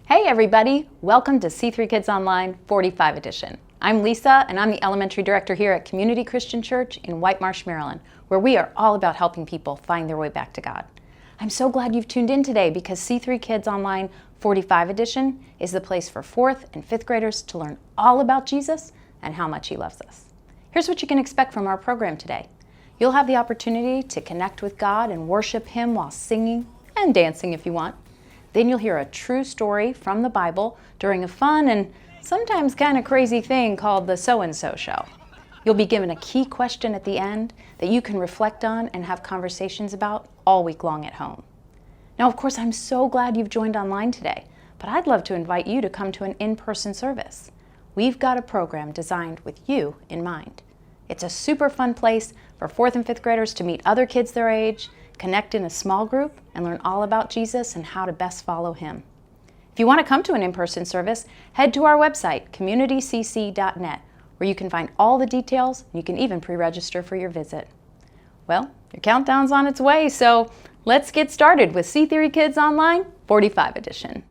Hey everybody, welcome to C3 Kids Online 45 edition. I'm Lisa and I'm the elementary director here at Community Christian Church in White Marsh, Maryland, where we are all about helping people find their way back to God. I'm so glad you've tuned in today because C3 Kids Online 45 edition is the place for 4th and 5th graders to learn all about Jesus and how much He loves us. Here's what you can expect from our program today. You'll have the opportunity to connect with God and worship Him while singing and dancing if you want. Then you'll hear a true story from the Bible during a fun and sometimes kind of crazy thing called the So-and-So Show. You'll be given a key question at the end that you can reflect on and have conversations about all week long at home. Now, of course, I'm so glad you've joined online today, but I'd love to invite you to come to an in-person service. We've got a program designed with you in mind. It's a super fun place for 4th and 5th graders to meet other kids their age, connect in a small group, and learn all about Jesus and how to best follow Him. If you want to come to an in-person service, head to our website, communitycc.net, where you can find all the details, and you can even pre-register for your visit. Well, your countdown's on its way, so let's get started with C3 Kids Online 45 edition.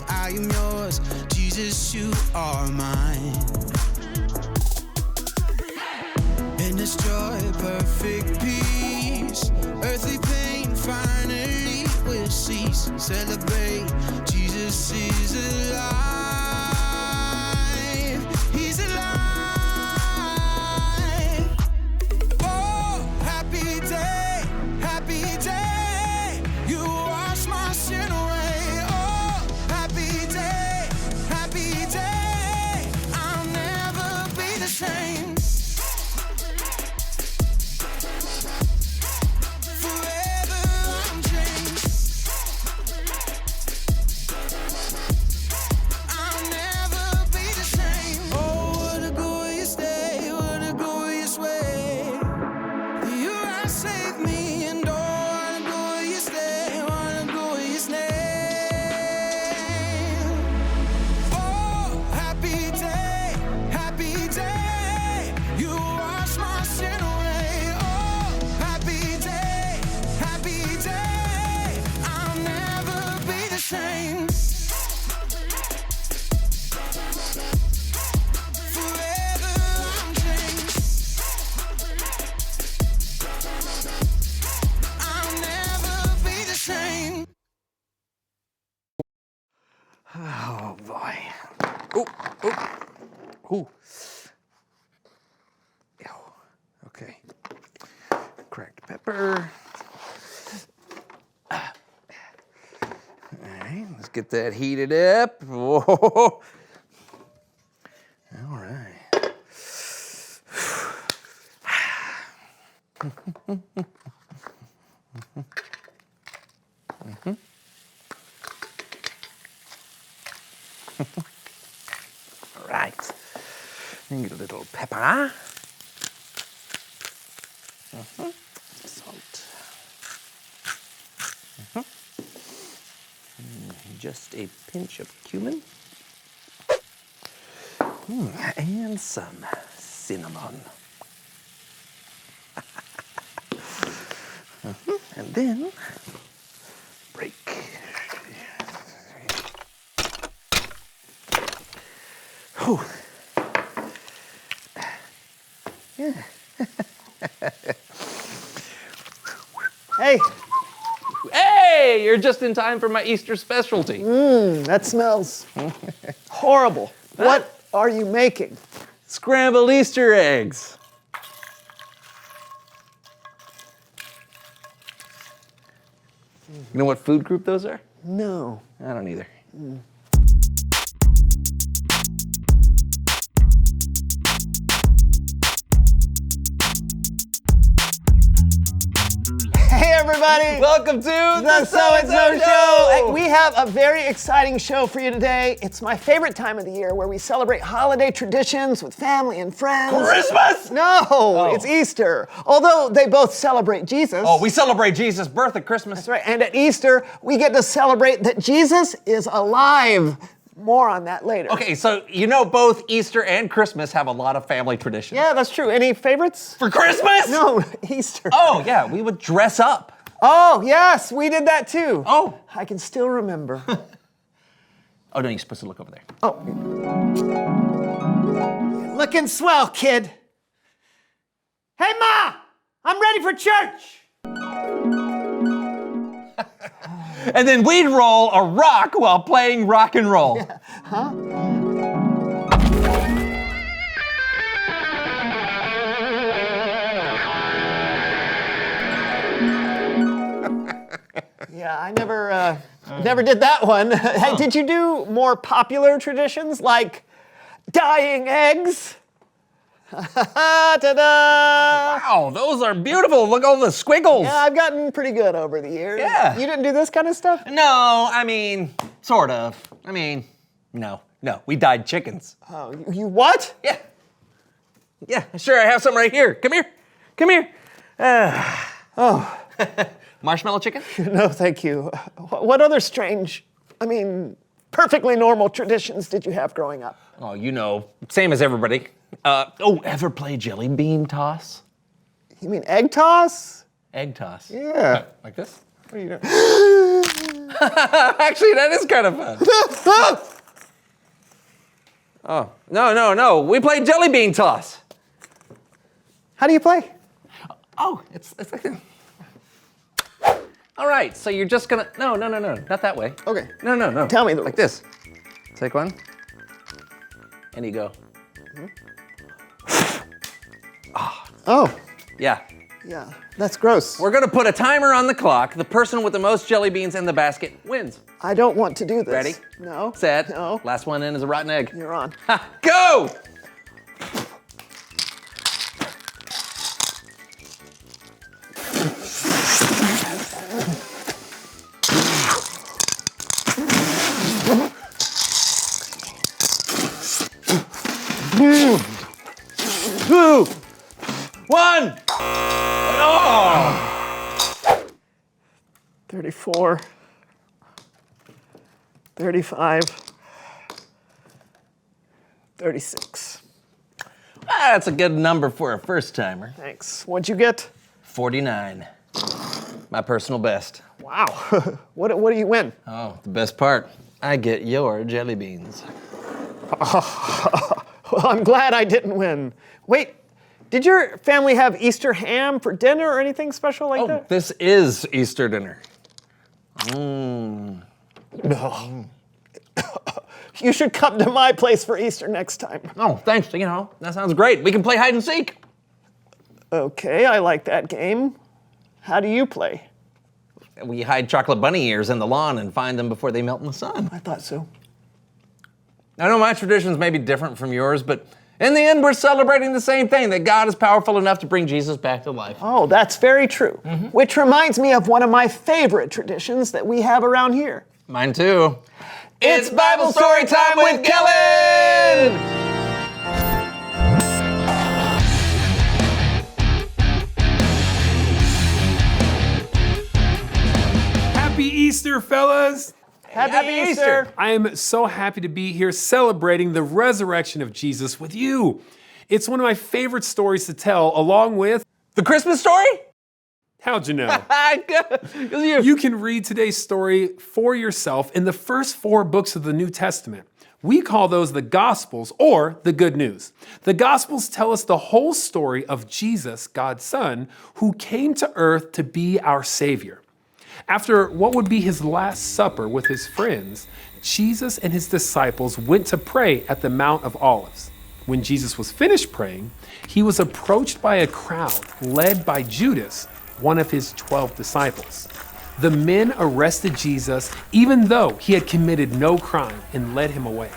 I am yours, Jesus, you are mine. In this joy, perfect peace, earthly pain finally will cease. Celebrate, Jesus is alive. He's alive. Oh, happy day, happy day. You wash my sin away. I'm Oh, oh, oh. Okay. Cracked pepper. All right, let's get that heated up. Whoa. All right. All right. Get a little pepper. Salt. Just a pinch of cumin. And some cinnamon. And then break. Whew. Yeah. Hey, Hey, you're just in time for my Easter specialty. that smells horrible. What are you making? Scrambled Easter eggs. You know what food group those are? No. I don't either. Hey, everybody. Welcome to The So and So Show. Hey, we have a very exciting show for you today. It's my favorite time of the year where we celebrate holiday traditions with family and friends. Christmas? No, it's Easter. Although they both celebrate Jesus. Oh, we celebrate Jesus' birth at Christmas. That's right. And at Easter, we get to celebrate that Jesus is alive. More on that later. Okay, so you know both Easter and Christmas have a lot of family traditions. Yeah, that's true. Any favorites? For Christmas? No, Easter. Oh, yeah, we would dress up. Oh, yes, we did that too. Oh. I can still remember. Oh, no, you're supposed to look over there. Oh. Looking swell, kid. Hey, Ma! I'm ready for church! And then we'd roll a rock while playing rock and roll. Yeah, I never did that one. Hey, did you do more popular traditions like dyeing eggs? Ta-da! Wow, those are beautiful. Look at all the squiggles. Yeah, I've gotten pretty good over the years. Yeah. You didn't do this kind of stuff? No, I mean, sort of. I mean, no, we dyed chickens. Oh, you what? Yeah. Yeah, sure, I have some right here. Come here. Oh. Marshmallow chicken? No, thank you. What other strange, perfectly normal traditions did you have growing up? Oh, you know, same as everybody. Ever play jelly bean toss? You mean egg toss? Egg toss. Yeah. Like this? What are you doing? Actually, that is kind of fun. Oh, no. We played jelly bean toss. How do you play? Oh, it's like that. All right, so you're just gonna, no, not that way. Okay. No. Tell me the like rules. this. Take one, and you go. Oh, Yeah. yeah, that's gross. We're gonna put a timer on the clock. The person with the most jelly beans in the basket wins. I don't want to do this. Ready? No. Set. No. Last one in is a rotten egg. You're on. Ha, go! Two, one. Oh! 34, 35, 36. That's a good number for a first timer. Thanks. What'd you get? 49. My personal best. Wow. What do you win? Oh, the best part. I get your jelly beans. Well, I'm glad I didn't win. Wait, did your family have Easter ham for dinner or anything special like Oh, that? this is Easter dinner. No. You should come to my place for Easter next time. Oh, thanks. That sounds great. We can play hide and seek. Okay, I like that game. How do you play? We hide chocolate bunny ears in the lawn and find them before they melt in the sun. I thought so. I know my traditions may be different from yours, but in the end, we're celebrating the same thing, that God is powerful enough to bring Jesus back to life. Oh, that's very true. Which reminds me of one of my favorite traditions that we have around here. Mine too. It's Bible Story Time with Kellen! Happy Easter, fellas! Happy Easter! I am so happy to be here celebrating the resurrection of Jesus with you. It's one of my favorite stories to tell, along with... The Christmas story? How'd you know? Because You can read today's story for yourself in the first 4 books of the New Testament. We call those the Gospels, or the Good News. The Gospels tell us the whole story of Jesus, God's Son, who came to earth to be our Savior. After what would be his last supper with his friends, Jesus and his disciples went to pray at the Mount of Olives. When Jesus was finished praying, he was approached by a crowd led by Judas, one of his 12 disciples. The men arrested Jesus even though he had committed no crime and led him away.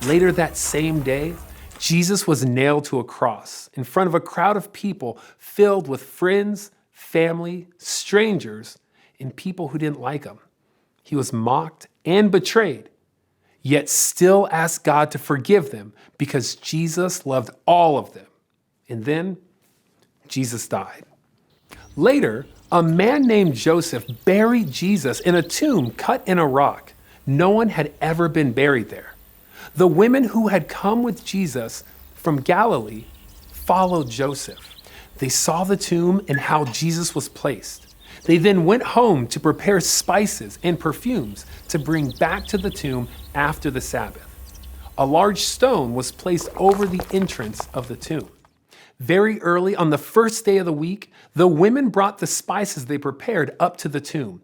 Later that same day, Jesus was nailed to a cross in front of a crowd of people filled with friends, family, strangers, and people who didn't like him. He was mocked and betrayed, yet still asked God to forgive them because Jesus loved all of them. And then Jesus died. Later, a man named Joseph buried Jesus in a tomb cut in a rock. No one had ever been buried there. The women who had come with Jesus from Galilee followed Joseph. They saw the tomb and how Jesus was placed. They then went home to prepare spices and perfumes to bring back to the tomb after the Sabbath. A large stone was placed over the entrance of the tomb. Very early on the first day of the week, the women brought the spices they prepared up to the tomb.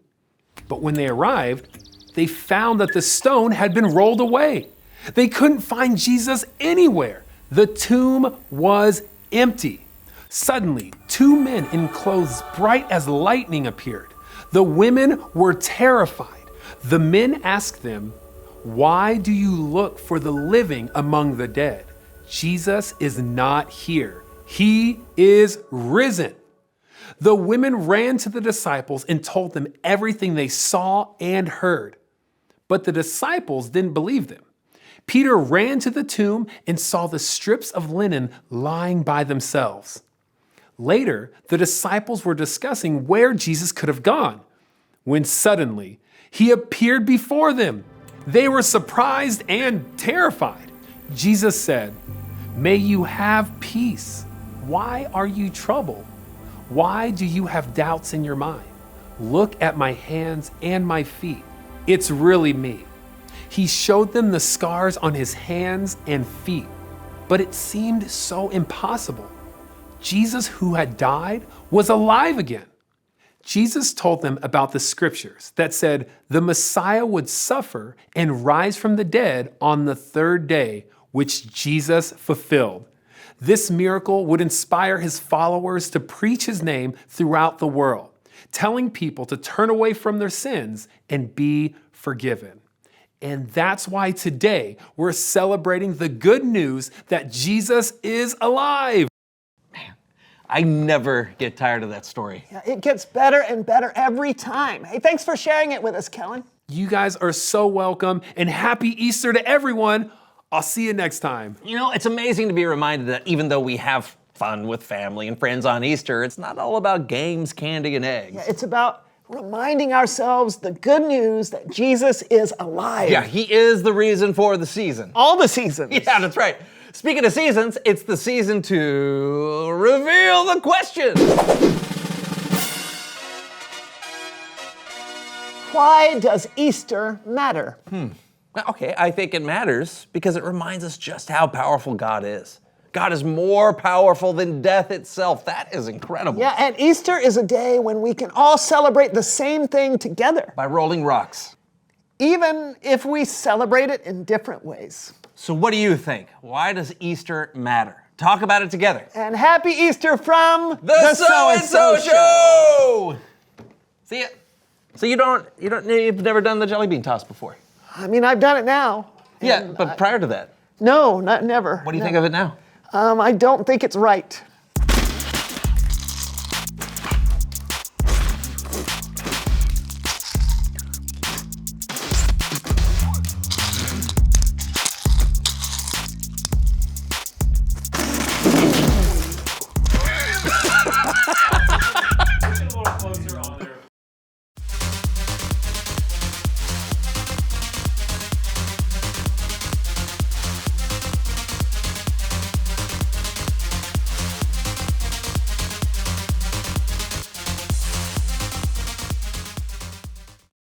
But when they arrived, they found that the stone had been rolled away. They couldn't find Jesus anywhere. The tomb was empty. Suddenly, 2 men in clothes bright as lightning appeared. The women were terrified. The men asked them, "Why do you look for the living among the dead? Jesus is not here. He is risen." The women ran to the disciples and told them everything they saw and heard. But the disciples didn't believe them. Peter ran to the tomb and saw the strips of linen lying by themselves. Later, the disciples were discussing where Jesus could have gone, when suddenly he appeared before them. They were surprised and terrified. Jesus said, "May you have peace. Why are you troubled? Why do you have doubts in your mind? Look at my hands and my feet. It's really me." He showed them the scars on his hands and feet, but it seemed so impossible. Jesus, who had died, was alive again. Jesus told them about the scriptures that said the Messiah would suffer and rise from the dead on the 3rd day, which Jesus fulfilled. This miracle would inspire his followers to preach his name throughout the world, telling people to turn away from their sins and be forgiven. And that's why today we're celebrating the good news that Jesus is alive. I never get tired of that story. Yeah, it gets better and better every time. Hey, thanks for sharing it with us, Kellen. You guys are so welcome, and happy Easter to everyone. I'll see you next time. It's amazing to be reminded that even though we have fun with family and friends on Easter, it's not all about games, candy, and eggs. Yeah, it's about reminding ourselves the good news that Jesus is alive. Yeah, he is the reason for the season. All the seasons. Yeah, that's right. Speaking of seasons, it's the season to reveal the question. Why does Easter matter? Okay, I think it matters because it reminds us just how powerful God is. God is more powerful than death itself. That is incredible. Yeah, and Easter is a day when we can all celebrate the same thing together. By rolling rocks. even if we celebrate it in different ways. So what do you think? Why does Easter matter? Talk about it together. And happy Easter from The So-and-so Show! See ya. So you've never done the jelly bean toss before? I mean, I've done it now. Yeah, but prior to that, No, never. what do you think of it now? I don't think it's right.